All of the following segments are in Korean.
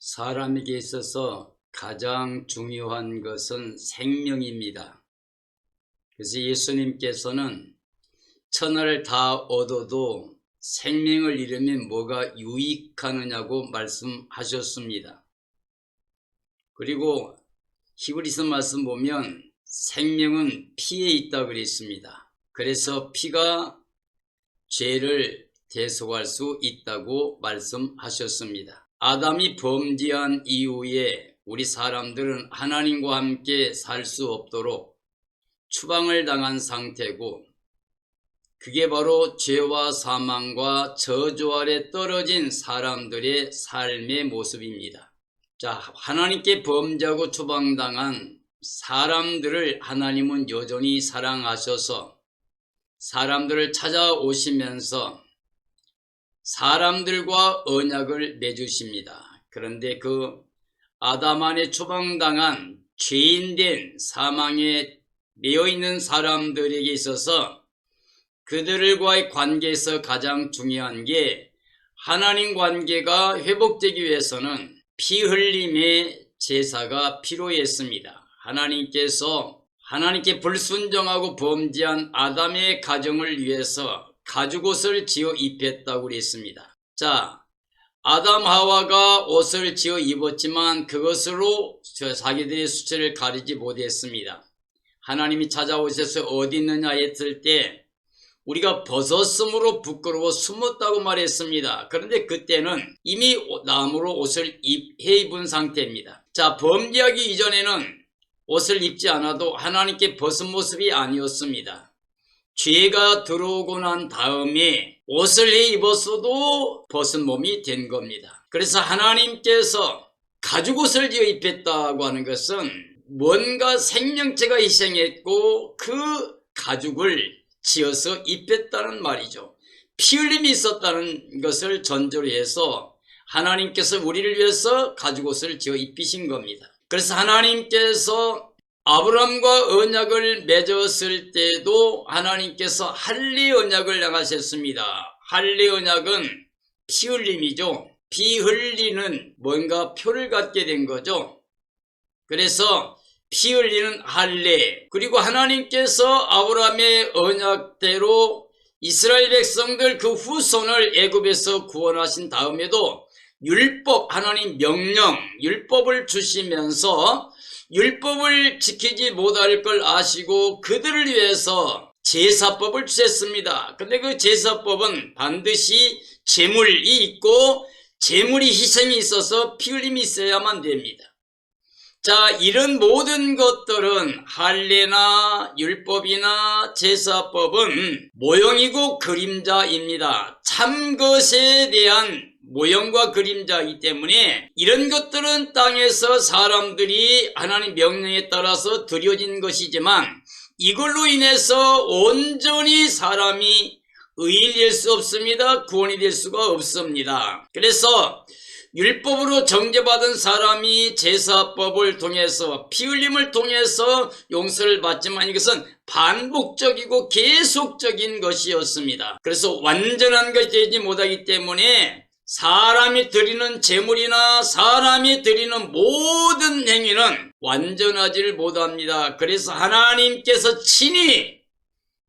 사람에게 있어서 가장 중요한 것은 생명입니다. 그래서 예수님께서는 천하를 다 얻어도 생명을 잃으면 뭐가 유익하느냐고 말씀하셨습니다. 그리고 히브리서 말씀 보면 생명은 피에 있다고 그랬습니다. 그래서 피가 죄를 대속할 수 있다고 말씀하셨습니다. 아담이 범죄한 이후에 우리 사람들은 하나님과 함께 살 수 없도록 추방을 당한 상태고, 그게 바로 죄와 사망과 저주 아래 떨어진 사람들의 삶의 모습입니다. 자, 하나님께 범죄하고 추방당한 사람들을 하나님은 여전히 사랑하셔서 사람들을 찾아오시면서 사람들과 언약을 맺으십니다. 그런데 그 아담 안에 추방당한 죄인된 사망에 매여있는 사람들에게 있어서 그들과의 관계에서 가장 중요한 게, 하나님 관계가 회복되기 위해서는 피 흘림의 제사가 필요했습니다. 하나님께 불순종하고 범죄한 아담의 가정을 위해서 가죽옷을 지어 입혔다고 그랬습니다. 자, 아담 하와가 옷을 지어 입었지만 그것으로 자기들의 수치를 가리지 못했습니다. 하나님이 찾아오셔서 어디 있느냐 했을 때 우리가 벗었으므로 부끄러워 숨었다고 말했습니다. 그런데 그때는 이미 나무로 옷을 해 입은 상태입니다. 자, 범죄하기 이전에는 옷을 입지 않아도 하나님께 벗은 모습이 아니었습니다. 죄가 들어오고 난 다음에 옷을 해 입었어도 벗은 몸이 된 겁니다. 그래서 하나님께서 가죽옷을 지어 입혔다고 하는 것은 뭔가 생명체가 희생했고 그 가죽을 지어서 입혔다는 말이죠. 피 흘림이 있었다는 것을 전제로 해서 하나님께서 우리를 위해서 가죽옷을 지어 입히신 겁니다. 그래서 하나님께서 아브라함과 언약을 맺었을 때도 하나님께서 할례 언약을 행하셨습니다. 할례 언약은 피 흘림이죠. 피 흘리는 뭔가 표를 갖게 된 거죠. 그래서 피 흘리는 할례, 그리고 하나님께서 아브라함의 언약대로 이스라엘 백성들 그 후손을 애굽에서 구원하신 다음에도 율법, 하나님 명령, 율법을 주시면서 율법을 지키지 못할 걸 아시고 그들을 위해서 제사법을 주셨습니다. 근데 그 제사법은 반드시 제물이 있고 제물이 희생이 있어서 피 흘림이 있어야만 됩니다. 자, 이런 모든 것들은 할례나 율법이나 제사법은 모형이고 그림자입니다. 참 것에 대한 모형과 그림자이기 때문에 이런 것들은 땅에서 사람들이 하나님 명령에 따라서 드려진 것이지만 이걸로 인해서 온전히 사람이 의인이 될 수 없습니다. 구원이 될 수가 없습니다. 그래서 율법으로 정죄받은 사람이 제사법을 통해서 피 흘림을 통해서 용서를 받지만 이것은 반복적이고 계속적인 것이었습니다. 그래서 완전한 것이 되지 못하기 때문에 사람이 드리는 제물이나 사람이 드리는 모든 행위는 완전하지를 못합니다. 그래서 하나님께서 친히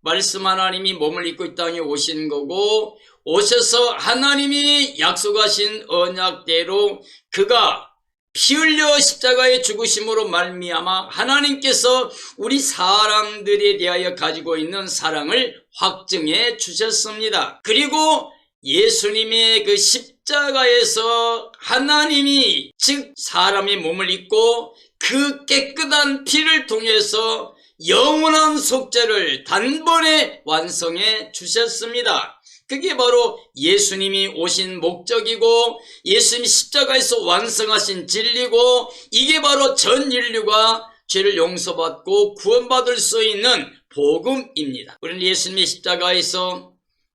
말씀 하나님이 몸을 입고 이 땅에 오신 거고, 오셔서 하나님이 약속하신 언약대로 그가 피 흘려 십자가에 죽으심으로 말미암아 하나님께서 우리 사람들에 대하여 가지고 있는 사랑을 확증해 주셨습니다. 그리고 예수님의 그 십자가에서 하나님이 즉 사람의 몸을 입고 그 깨끗한 피를 통해서 영원한 속죄를 단번에 완성해 주셨습니다. 그게 바로 예수님이 오신 목적이고 예수님이 십자가에서 완성하신 진리고, 이게 바로 전 인류가 죄를 용서받고 구원받을 수 있는 복음입니다. 우리는 예수님의 십자가에서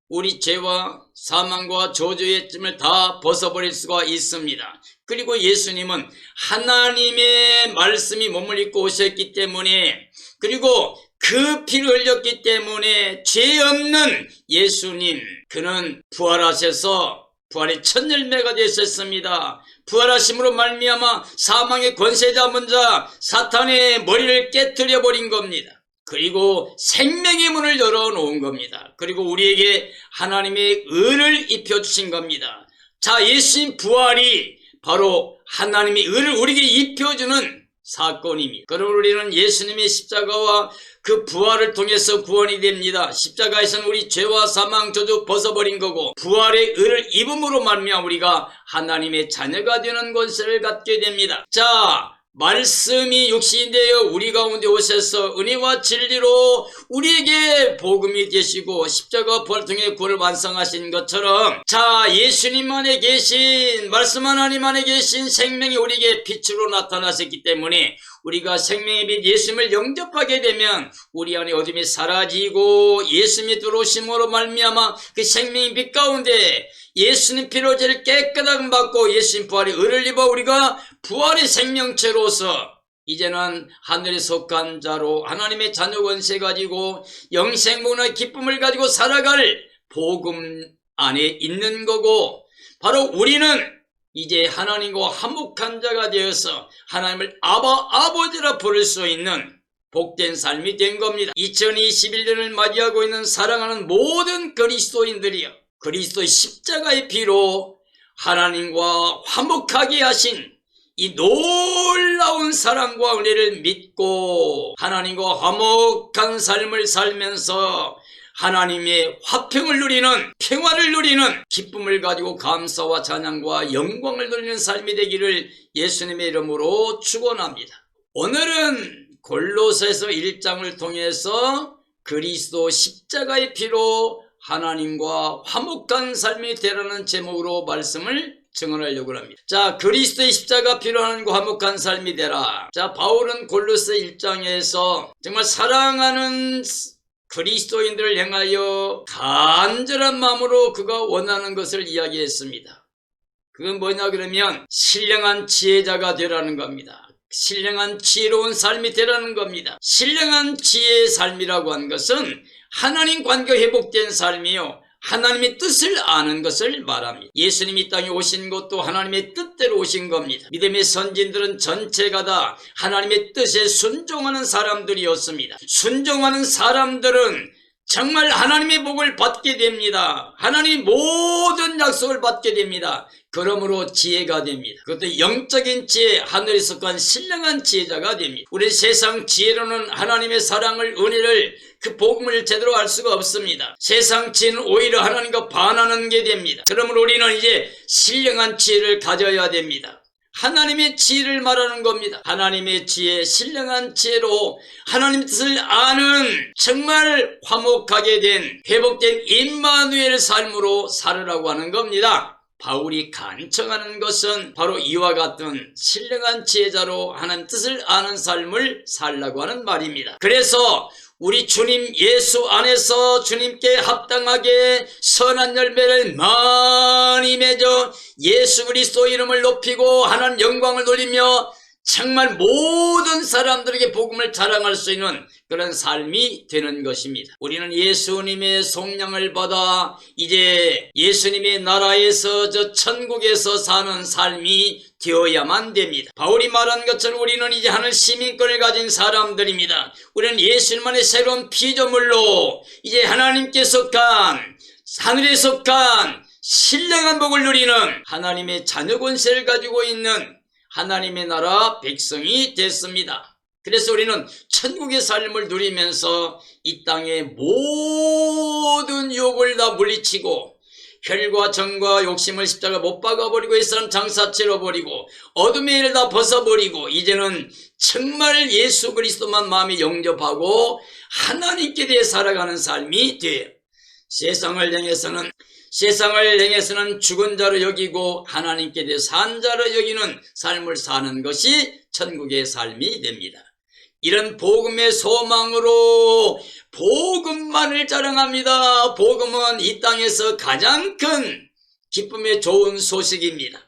우리 죄와 사망과 저주의 짐을 다 벗어버릴 수가 있습니다. 그리고 예수님은 하나님의 말씀이 몸을 입고 오셨기 때문에, 그리고 그 피를 흘렸기 때문에 죄 없는 예수님, 그는 부활하셔서 부활의 첫 열매가 되셨습니다. 부활하심으로 말미암아 사망의 권세 잡은 자 사탄의 머리를 깨뜨려 버린 겁니다. 그리고 생명의 문을 열어놓은 겁니다. 그리고 우리에게 하나님의 의를 입혀주신 겁니다. 자, 예수님 부활이 바로 하나님의 의를 우리에게 입혀주는 사건입니다. 그럼 우리는 예수님의 십자가와 그 부활을 통해서 구원이 됩니다. 십자가에서는 우리 죄와 사망 저주 벗어버린 거고, 부활의 의를 입음으로 말미암아 우리가 하나님의 자녀가 되는 권세를 갖게 됩니다. 자, 말씀이 육신이 되어 우리 가운데 오셔서 은혜와 진리로 우리에게 복음이 되시고 십자가 부활을 통해 구원을 완성하신 것처럼, 자, 예수님 안에 계신, 말씀 하나님 안에 계신 생명이 우리에게 빛으로 나타나셨기 때문에 우리가 생명의 빛 예수님을 영접하게 되면 우리 안에 어둠이 사라지고 예수님이 들어오심으로 말미암아 그 생명의 빛 가운데 예수님 피로 죄를 깨끗하게 받고 예수님 부활의 의를 입어 우리가 부활의 생명체로서 이제는 하늘에 속한 자로 하나님의 자녀 권세 가지고 영생문화의 기쁨을 가지고 살아갈 복음 안에 있는 거고, 바로 우리는 이제 하나님과 화목한 자가 되어서 하나님을 아버지라 부를 수 있는 복된 삶이 된 겁니다. 2021년을 맞이하고 있는 사랑하는 모든 그리스도인들이여, 그리스도의 십자가의 피로 하나님과 화목하게 하신 이 놀라운 사랑과 은혜를 믿고 하나님과 화목한 삶을 살면서 하나님의 화평을 누리는, 평화를 누리는, 기쁨을 가지고 감사와 찬양과 영광을 누리는 삶이 되기를 예수님의 이름으로 축원합니다. 오늘은 골로새서 1장을 통해서 그리스도 십자가의 피로 하나님과 화목한 삶이 되라는 제목으로 말씀을 증언하려고 합니다. 자, 그리스도의 십자가 피로 하나님과 화목한 삶이 되라. 자, 바울은 골로새 1장에서 정말 사랑하는 그리스도인들을 향하여 간절한 마음으로 그가 원하는 것을 이야기했습니다. 그건 뭐냐 그러면 신령한 지혜자가 되라는 겁니다. 신령한 지혜로운 삶이 되라는 겁니다. 신령한 지혜의 삶이라고 한 것은 하나님 관계가 회복된 삶이요, 하나님의 뜻을 아는 것을 말합니다. 예수님이 이 땅에 오신 것도 하나님의 뜻대로 오신 겁니다. 믿음의 선진들은 전체가 다 하나님의 뜻에 순종하는 사람들이었습니다. 순종하는 사람들은 정말 하나님의 복을 받게 됩니다. 하나님의 모든 약속을 받게 됩니다. 그러므로 지혜가 됩니다. 그것도 영적인 지혜, 하늘에 속한 신령한 지혜자가 됩니다. 우리 세상 지혜로는 하나님의 사랑을, 은혜를, 그 복음을 제대로 알 수가 없습니다. 세상 지혜는 오히려 하나님과 반하는 게 됩니다. 그러므로 우리는 이제 신령한 지혜를 가져야 됩니다. 하나님의 지혜를 말하는 겁니다. 하나님의 지혜, 신령한 지혜로 하나님의 뜻을 아는 정말 화목하게 된, 회복된 임마누엘 삶으로 살으라고 하는 겁니다. 바울이 간청하는 것은 바로 이와 같은 신령한 지혜자로 하나님 뜻을 아는 삶을 살라고 하는 말입니다. 그래서 우리 주님 예수 안에서 주님께 합당하게 선한 열매를 많이 맺어 예수 그리스도 이름을 높이고 하나님 영광을 돌리며 정말 모든 사람들에게 복음을 자랑할 수 있는 그런 삶이 되는 것입니다. 우리는 예수님의 속량을 받아 이제 예수님의 나라에서, 저 천국에서 사는 삶이 되어야만 됩니다. 바울이 말한 것처럼 우리는 이제 하늘 시민권을 가진 사람들입니다. 우리는 예수님만의 새로운 피조물로 이제 하나님께 속한, 하늘에 속한 신령한 복을 누리는 하나님의 자녀 권세를 가지고 있는 하나님의 나라 백성이 됐습니다. 그래서 우리는 천국의 삶을 누리면서 이 땅의 모든 유혹을 다 물리치고 혈과 정과 욕심을 십자가 못 박아버리고 이 사람 장사치러 버리고 어둠의 일을 다 벗어버리고 이제는 정말 예수 그리스도만 마음에 영접하고 하나님께 대해 살아가는 삶이 돼요. 세상을 향해서는 죽은 자로 여기고 하나님께 대해 산 자로 여기는 삶을 사는 것이 천국의 삶이 됩니다. 이런 복음의 소망으로 복음만을 자랑합니다. 복음은 이 땅에서 가장 큰 기쁨의 좋은 소식입니다.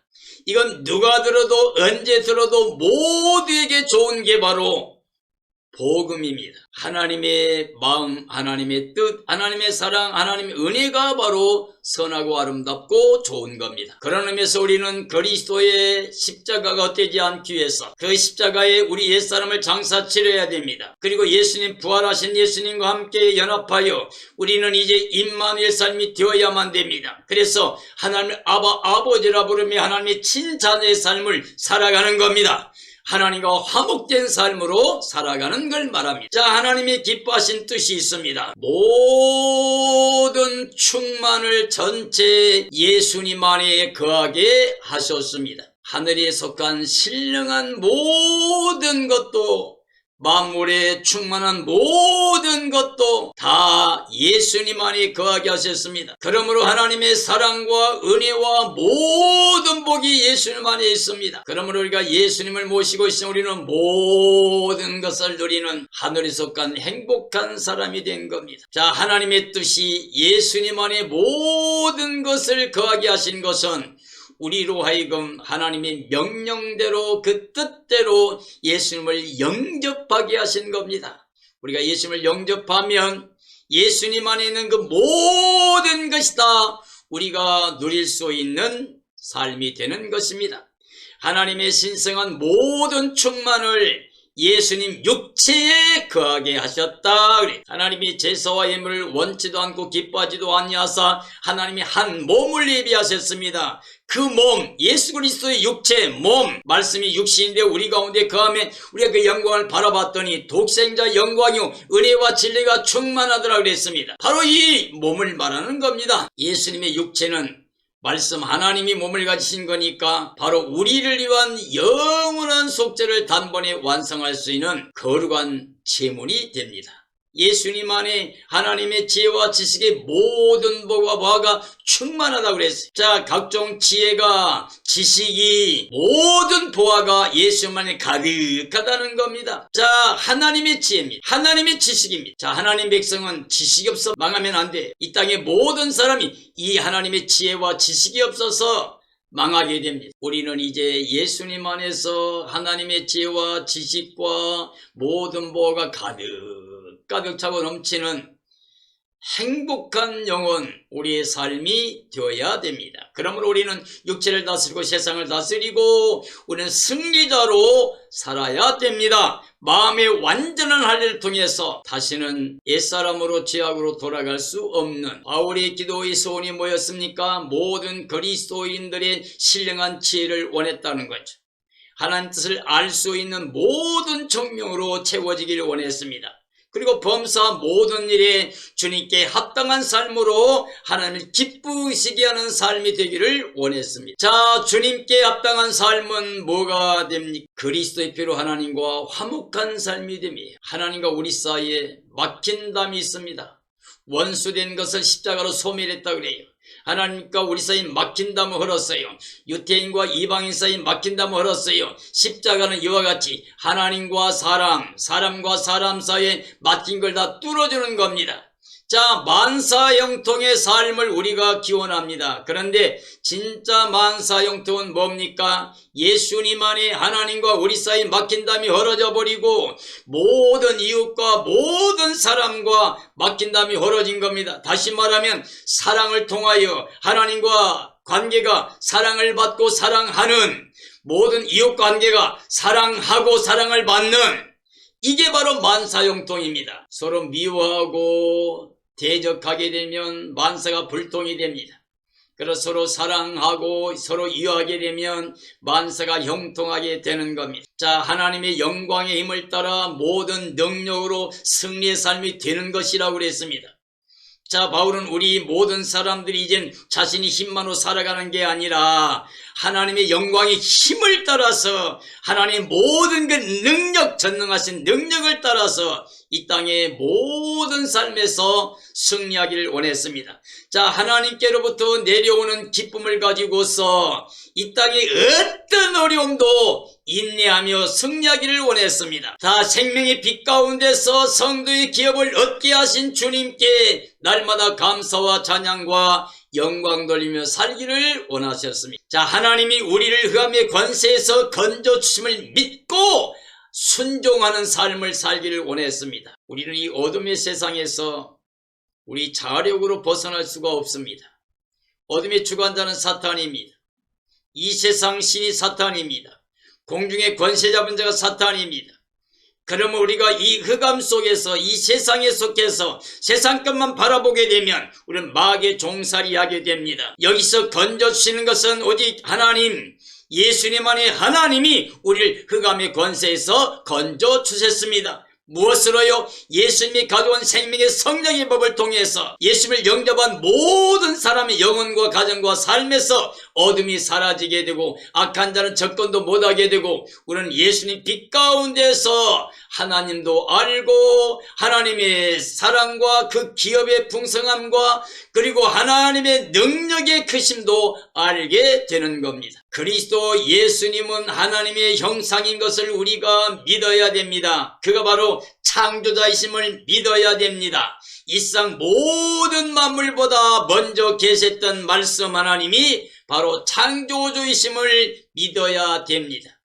이건 누가 들어도 언제 들어도 모두에게 좋은 게 바로 복음입니다. 하나님의 마음, 하나님의 뜻, 하나님의 사랑, 하나님의 은혜가 바로 선하고 아름답고 좋은 겁니다. 그런 의미에서 우리는 그리스도의 십자가가 되지 않기 위해서 그 십자가에 우리 옛사람을 장사 치러야 됩니다. 그리고 예수님, 부활하신 예수님과 함께 연합하여 우리는 이제 임마누엘 삶이 되어야만 됩니다. 그래서 하나님을 아버지라 부르며 하나님의 친자녀의 삶을 살아가는 겁니다. 하나님과 화목된 삶으로 살아가는 걸 말합니다. 자, 하나님이 기뻐하신 뜻이 있습니다. 모든 충만을 전체 예수님 안에 거하게 하셨습니다. 하늘에 속한 신령한 모든 것도, 만물에 충만한 모든 것도 다 예수님 안에 거하게 하셨습니다. 그러므로 하나님의 사랑과 은혜와 모든 복이 예수님 안에 있습니다. 그러므로 우리가 예수님을 모시고 있으면 우리는 모든 것을 누리는 하늘에 속한 행복한 사람이 된 겁니다. 자, 하나님의 뜻이 예수님 안에 모든 것을 거하게 하신 것은 우리로 하여금 하나님의 명령대로 그 뜻대로 예수님을 영접하게 하신 겁니다. 우리가 예수님을 영접하면 예수님 안에 있는 그 모든 것이 다 우리가 누릴 수 있는 삶이 되는 것입니다. 하나님의 신성한 모든 충만을 예수님 육체에 거하게 하셨다. 하나님이 제사와 예물을 원치도 않고 기뻐하지도 아니하사 하나님이 한 몸을 예비하셨습니다. 그 몸, 예수 그리스도의 육체, 몸, 말씀이 육신인데 우리 가운데 거하면 우리가 그 영광을 바라봤더니 독생자 영광이요 은혜와 진리가 충만하더라 그랬습니다. 바로 이 몸을 말하는 겁니다. 예수님의 육체는 말씀 하나님이 몸을 가지신 거니까 바로 우리를 위한 영원한 속죄를 단번에 완성할 수 있는 거룩한 제물이 됩니다. 예수님 안에 하나님의 지혜와 지식의 모든 복과 보화가 충만하다고 그랬어요. 자, 각종 지혜가, 지식이, 모든 보화가 예수님 안에 가득하다는 겁니다. 자, 하나님의 지혜입니다. 하나님의 지식입니다. 자, 하나님 백성은 지식이 없어 망하면 안 돼. 이 땅의 모든 사람이 이 하나님의 지혜와 지식이 없어서 망하게 됩니다. 우리는 이제 예수님 안에서 하나님의 지혜와 지식과 모든 보화가 가득 차고 넘치는 행복한 영혼, 우리의 삶이 되어야 됩니다. 그러므로 우리는 육체를 다스리고 세상을 다스리고 우리는 승리자로 살아야 됩니다. 마음의 완전한 할례를 통해서 다시는 옛사람으로 죄악으로 돌아갈 수 없는, 바울의 기도의 소원이 뭐였습니까? 모든 그리스도인들의 신령한 지혜를 원했다는 거죠. 하나님 뜻을 알 수 있는 모든 청명으로 채워지기를 원했습니다. 그리고 범사 모든 일에 주님께 합당한 삶으로 하나님을 기쁘시게 하는 삶이 되기를 원했습니다. 자, 주님께 합당한 삶은 뭐가 됩니까? 그리스도의 피로 하나님과 화목한 삶이 됩니다. 하나님과 우리 사이에 막힌 담이 있습니다. 원수된 것을 십자가로 소멸했다 그래요. 하나님과 우리 사이 막힌 담을 흘렀어요. 유태인과 이방인 사이 막힌 담을 흘렀어요. 십자가는 이와 같이 하나님과 사람, 사람과 사람 사이에 막힌 걸 다 뚫어주는 겁니다. 자, 만사형통의 삶을 우리가 기원합니다. 그런데 진짜 만사형통은 뭡니까? 예수님 안에 하나님과 우리 사이 막힌 담이 헐어져 버리고 모든 이웃과 모든 사람과 막힌 담이 헐어진 겁니다. 다시 말하면 사랑을 통하여 하나님과 관계가 사랑을 받고 사랑하는, 모든 이웃 관계가 사랑하고 사랑을 받는, 이게 바로 만사형통입니다. 서로 미워하고 대적하게 되면 만사가 불통이 됩니다. 그래서 서로 사랑하고 서로 이해하게 되면 만사가 형통하게 되는 겁니다. 자, 하나님의 영광의 힘을 따라 모든 능력으로 승리의 삶이 되는 것이라고 그랬습니다. 자, 바울은 우리 모든 사람들이 이젠 자신이 힘만으로 살아가는 게 아니라 하나님의 영광의 힘을 따라서 하나님의 모든 그 능력, 전능하신 능력을 따라서 이 땅의 모든 삶에서 승리하기를 원했습니다. 자, 하나님께로부터 내려오는 기쁨을 가지고서 이 땅의 어떤 어려움도 인내하며 승리하기를 원했습니다. 다 생명의 빛 가운데서 성도의 기업을 얻게 하신 주님께 날마다 감사와 찬양과 영광 돌리며 살기를 원하셨습니다. 자, 하나님이 우리를 흑암의 권세에서 건져주심을 믿고 순종하는 삶을 살기를 원했습니다. 우리는 이 어둠의 세상에서 우리 자력으로 벗어날 수가 없습니다. 어둠의 주관자는 사탄입니다. 이 세상 신이 사탄입니다. 공중의 권세 잡은 자가 사탄입니다. 그러면 우리가 이 흑암 속에서 이 세상에 속해서 세상 것만 바라보게 되면 우리는 마귀의 종살이 하게 됩니다. 여기서 건져주시는 것은 오직 하나님, 예수님만의 하나님이 우리를 흑암의 권세에서 건져주셨습니다. 무엇으로요? 예수님이 가져온 생명의 성령의 법을 통해서 예수님을 영접한 모든 사람의 영혼과 가정과 삶에서 어둠이 사라지게 되고 악한 자는 접근도 못하게 되고 우리는 예수님 빛 가운데서 하나님도 알고 하나님의 사랑과 그 기업의 풍성함과 그리고 하나님의 능력의 크심도 알게 되는 겁니다. 그리스도 예수님은 하나님의 형상인 것을 우리가 믿어야 됩니다. 그가 바로 창조자이심을 믿어야 됩니다. 이 세상 모든 만물보다 먼저 계셨던 말씀 하나님이 바로 창조주이심을 믿어야 됩니다.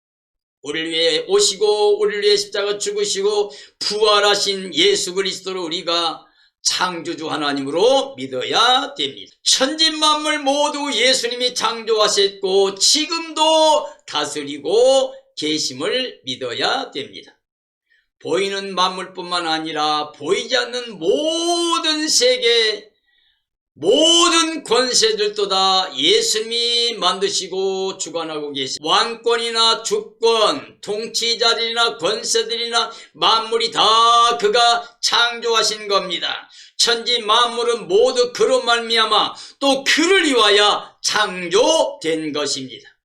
우리를 위해 오시고 우리를 위해 십자가 죽으시고 부활하신 예수 그리스도를 우리가 창조주 하나님으로 믿어야 됩니다. 천지만물 모두 예수님이 창조하셨고 지금도 다스리고 계심을 믿어야 됩니다. 보이는 만물뿐만 아니라 보이지 않는 모든 세계 모든 권세들도 다 예수님이 만드시고 주관하고 계십니다. 왕권이나 주권, 통치자들이나 권세들이나 만물이 다 그가 창조하신 겁니다. 천지 만물은 모두 그로 말미암아 또 그를 위하여 창조된 것입니다.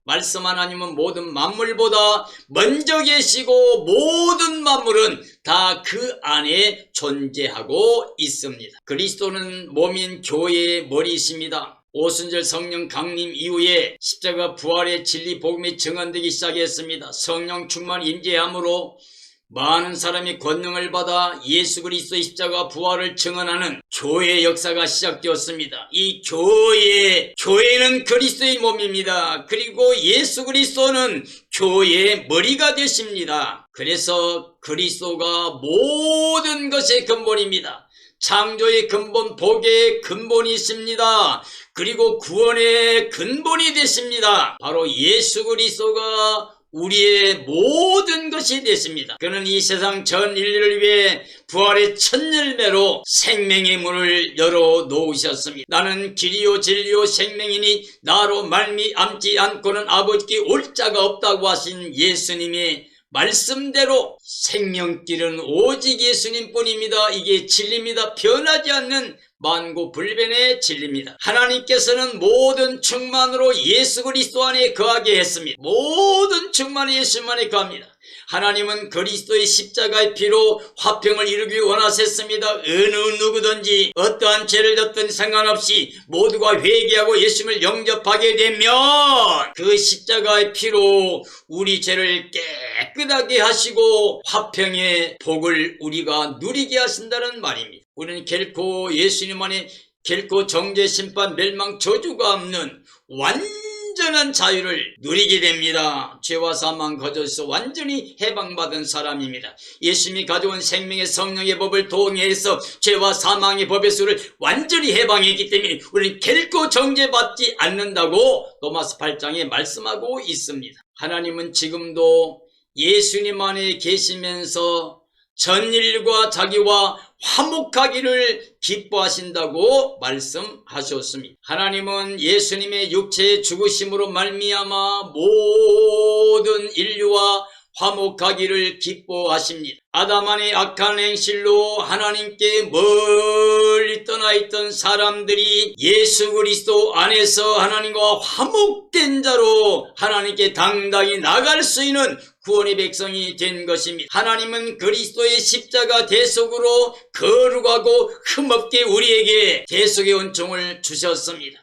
말씀 하나님은 모든 만물보다 먼저 계시고 모든 만물은 다 그 안에 존재하고 있습니다. 그리스도는 몸인 교회의 머리이십니다. 오순절 성령 강림 이후에 십자가 부활의 진리 복음이 증언되기 시작했습니다. 성령 충만 임재함으로 많은 사람이 권능을 받아 예수 그리스도의 십자가 부활을 증언하는 교회의 역사가 시작되었습니다. 이 교회는 그리스도의 몸입니다. 그리고 예수 그리스도는 교회의 머리가 되십니다. 그래서 그리스도가 모든 것의 근본입니다. 창조의 근본, 복의 근본이 있습니다. 그리고 구원의 근본이 되십니다. 바로 예수 그리스도가 우리의 모든 것이 됐습니다. 그는 이 세상 전 인류를 위해 부활의 첫 열매로 생명의 문을 열어 놓으셨습니다. 나는 길이요 진리요 생명이니 나로 말미암지 않고는 아버지께 올 자가 없다고 하신 예수님의 말씀대로 생명길은 오직 예수님뿐입니다. 이게 진리입니다. 변하지 않는 만고불변의 진리입니다. 하나님께서는 모든 충만으로 예수 그리스도 안에 거하게 했습니다. 모든 충만이 예수 안에 거합니다. 하나님은 그리스도의 십자가의 피로 화평을 이루기 원하셨습니다. 어느 누구든지 어떠한 죄를 졌든 상관없이 모두가 회개하고 예수님을 영접하게 되면 그 십자가의 피로 우리 죄를 깨끗하게 하시고 화평의 복을 우리가 누리게 하신다는 말입니다. 우리는 결코 예수님 안에 결코 정죄, 심판, 멸망, 저주가 없는 완전한 자유를 누리게 됩니다. 죄와 사망 거저에서 완전히 해방받은 사람입니다. 예수님이 가져온 생명의 성령의 법을 통해서 죄와 사망의 법에서 우리를 완전히 해방했기 때문에 우리는 결코 정죄받지 않는다고 로마서 8장에 말씀하고 있습니다. 하나님은 지금도 예수님 안에 계시면서 전일과 자기와 화목하기를 기뻐하신다고 말씀하셨습니다. 하나님은 예수님의 육체의 죽으심으로 말미암아 모든 인류와 화목하기를 기뻐하십니다. 아담 안의 악한 행실로 하나님께 멀리 떠나 있던 사람들이 예수 그리스도 안에서 하나님과 화목된 자로 하나님께 당당히 나갈 수 있는 구원의 백성이 된 것입니다. 하나님은 그리스도의 십자가 대속으로 거룩하고 흠없게 우리에게 대속의 은총을 주셨습니다.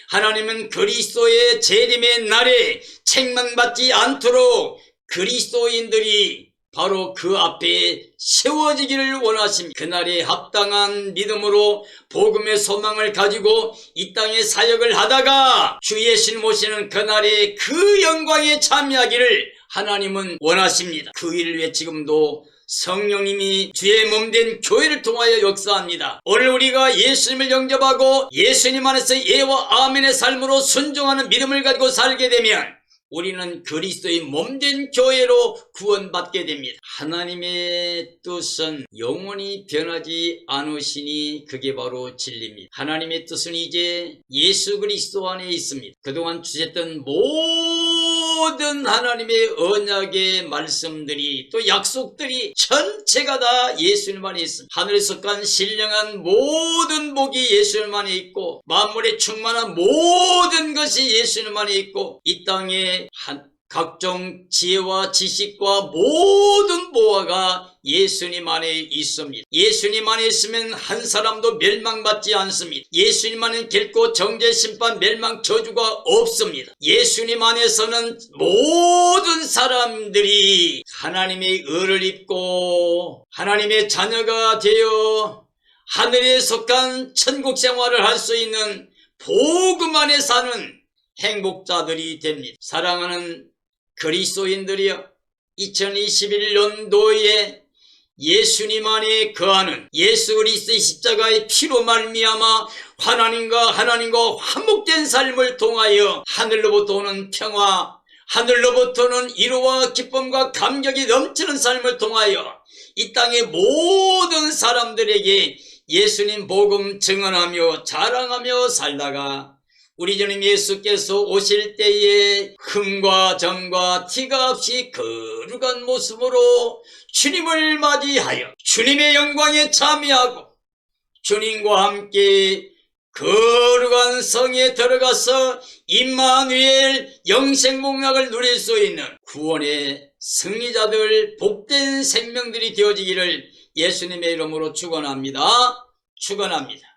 하나님은 그리스도의 재림의 날에 책망받지 않도록 그리스도인들이 바로 그 앞에 세워지기를 원하십니다. 그날에 합당한 믿음으로 복음의 소망을 가지고 이 땅에 사역을 하다가 주 예수님 오시는 그날에 그 영광에 참여하기를 하나님은 원하십니다. 그 일을 위해 지금도 성령님이 주의 몸된 교회를 통하여 역사합니다. 오늘 우리가 예수님을 영접하고 예수님 안에서 예와 아멘의 삶으로 순종하는 믿음을 가지고 살게 되면 우리는 그리스도의 몸된 교회로 구원받게 됩니다. 하나님의 뜻은 영원히 변하지 않으시니 그게 바로 진리입니다. 하나님의 뜻은 이제 예수 그리스도 안에 있습니다. 그동안 주셨던 모든 하나님의 언약의 말씀들이 또 약속들이 전체가 다 예수님 안에 있습니다. 하늘에 속한 신령한 모든 복이 예수님 안에 있고 만물에 충만한 모든 것이 예수님 안에 있고 이 땅에 각종 지혜와 지식과 모든 보화가 예수님 안에 있습니다. 예수님 안에 있으면 한 사람도 멸망받지 않습니다. 예수님 안에는 결코 정죄, 심판, 멸망, 저주가 없습니다. 예수님 안에서는 모든 사람들이 하나님의 의를 입고 하나님의 자녀가 되어 하늘에 속한 천국 생활을 할 수 있는 복음 안에 사는 행복자들이 됩니다. 사랑하는 그리스도인들이여, 2021년도에 예수님 안에 거하는 예수 그리스도의 십자가의 피로 말미암아 하나님과 화목된 삶을 통하여 하늘로부터 오는 평화, 하늘로부터 오는 위로와 기쁨과 감격이 넘치는 삶을 통하여 이 땅의 모든 사람들에게 예수님 복음 증언하며 자랑하며 살다가 우리 주님 예수께서 오실 때에 흠과 점과 티가 없이 거룩한 모습으로 주님을 맞이하여 주님의 영광에 참여하고 주님과 함께 거룩한 성에 들어가서 임마누엘 영생복락을 누릴 수 있는 구원의 승리자들, 복된 생명들이 되어지기를 예수님의 이름으로 축원합니다. 축원합니다.